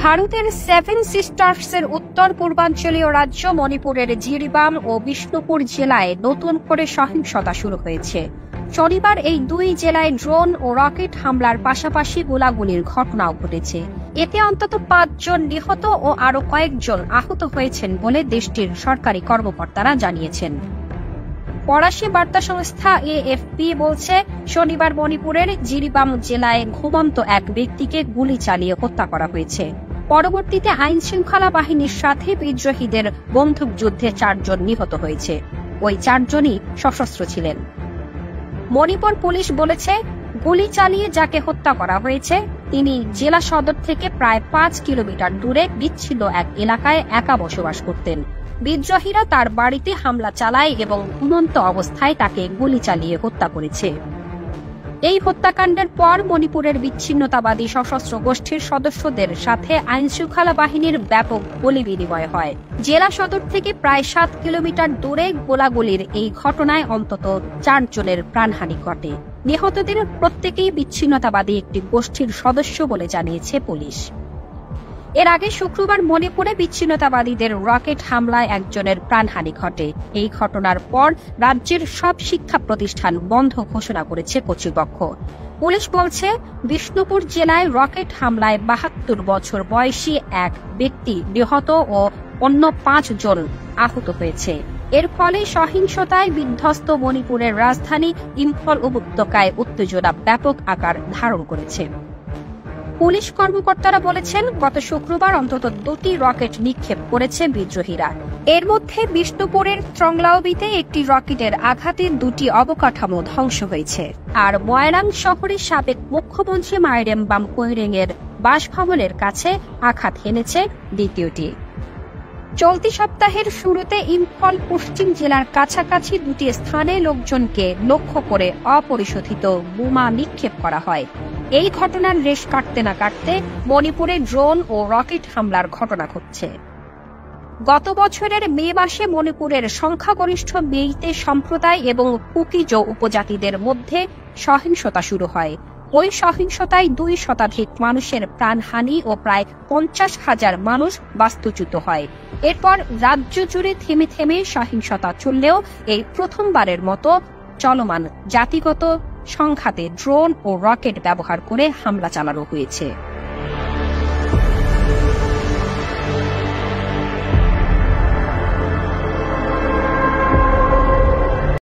ভারতের সেভেন সিস্টার্সের উত্তর পূর্বাঞ্চলীয় রাজ্য মণিপুরের জিরিবাম ও বিষ্ণুপুর জেলায় নতুন করে সহিংসতা শুরু হয়েছে। শনিবার এই দুই জেলায় ড্রোন ও রকেট হামলার পাশাপাশি গোলাগুলির ঘটনাও ঘটেছে। এতে অন্তত ৫ জন নিহত ও আরও কয়েকজন আহত হয়েছেন বলে দেশটির সরকারি কর্মকর্তারা জানিয়েছেন। ফরাসি বার্তা সংস্থা এএফপি বলছে, শনিবার মণিপুরের জিরিবাম জেলায় ঘুমন্ত এক ব্যক্তিকে গুলি চালিয়ে হত্যা করা হয়েছে। পরবর্তীতে আইন শৃঙ্খলা বাহিনীর সাথে বিদ্রোহীদের বন্দুকযুদ্ধে ৪ জন নিহত হয়েছে। ওই ৪ জনই সশস্ত্র ছিলেন। মণিপুর পুলিশ বলেছে, গুলি চালিয়ে যাকে হত্যা করা হয়েছে তিনি জেলা সদর থেকে প্রায় ৫ কিলোমিটার দূরে বিচ্ছিন্ন এক এলাকায় একা বসবাস করতেন। বিদ্রোহীরা তার বাড়িতে হামলা চালায় এবং ঘুমন্ত অবস্থায় তাকে গুলি চালিয়ে হত্যা করেছে। এই হত্যাকাণ্ডের পর মণিপুরের বিচ্ছিন্নতাবাদী সশস্ত্র গোষ্ঠীর সদস্যদের সাথে আইনশৃঙ্খলা বাহিনীর ব্যাপক গুলি বিনিময় হয়। জেলা সদর থেকে প্রায় ৭ কিলোমিটার দূরে গোলাগুলির এই ঘটনায় অন্তত ৪ জনের প্রাণহানি ঘটে। নিহতদের প্রত্যেকেই বিচ্ছিন্নতাবাদী একটি গোষ্ঠীর সদস্য বলে জানিয়েছে পুলিশ। এর আগে শুক্রবার মণিপুরে বিচ্ছিন্নতাবাদীদের রকেট হামলায় একজনের প্রাণহানি ঘটে। এই ঘটনার পর রাজ্যের সব শিক্ষা প্রতিষ্ঠান বন্ধ ঘোষণা করেছে কর্তৃপক্ষ। পুলিশ বলছে, বিষ্ণুপুর জেলায় রকেট হামলায় ৭২ বছর বয়সী এক ব্যক্তি নিহত ও অন্য ৫ জন আহত হয়েছে। এর ফলে সহিংসতায় বিধ্বস্ত মণিপুরের রাজধানী ইম্ফল উপত্যকায় উত্তেজনা ব্যাপক আকার ধারণ করেছে। পুলিশ কর্মকর্তারা বলেছেন, গত শুক্রবার অন্তত ২টি রকেট নিক্ষেপ করেছে বিদ্রোহীরা। এর মধ্যে বিষ্ণুপুরের ত্রংলাউবিতে একটি রকেটের আঘাতে ২টি অবকাঠামো ধ্বংস হয়েছে। আর ময়রাং শহরের সাবেক মুখ্যমন্ত্রী মাইরেমবাম কৈরেং এর বাসভবনের কাছে আঘাত হেনেছে দ্বিতীয়টি। চলতি সপ্তাহের শুরুতে ইম্ফল পশ্চিম জেলার কাছাকাছি ২টি স্থানে লোকজনকে লক্ষ্য করে অপরিশোধিত বোমা নিক্ষেপ করা হয়। এই ঘটনার রেশ কাটতে না কাটতে মণিপুরে ড্রোন ও রকেট হামলার ঘটনা ঘটছে। গত বছরের মে মাসে মণিপুরের সংখ্যাগরিষ্ঠ মেইতে সম্প্রদায় এবং কুকিজো উপজাতিদের মধ্যে সহিংসতা শুরু হয়। ওই সহিংসতায় ২ শতাধিক মানুষের প্রাণহানি ও প্রায় ৫০,০০০ মানুষ বাস্তুচ্যুত হয়। এরপর রাজ্য জুড়ে থেমে থেমে সহিংসতা চললেও এই প্রথমবারের মতো চলমান জাতিগত সংঘাতে ড্রোন ও রকেট ব্যবহার করে হামলা চালানো হয়েছে।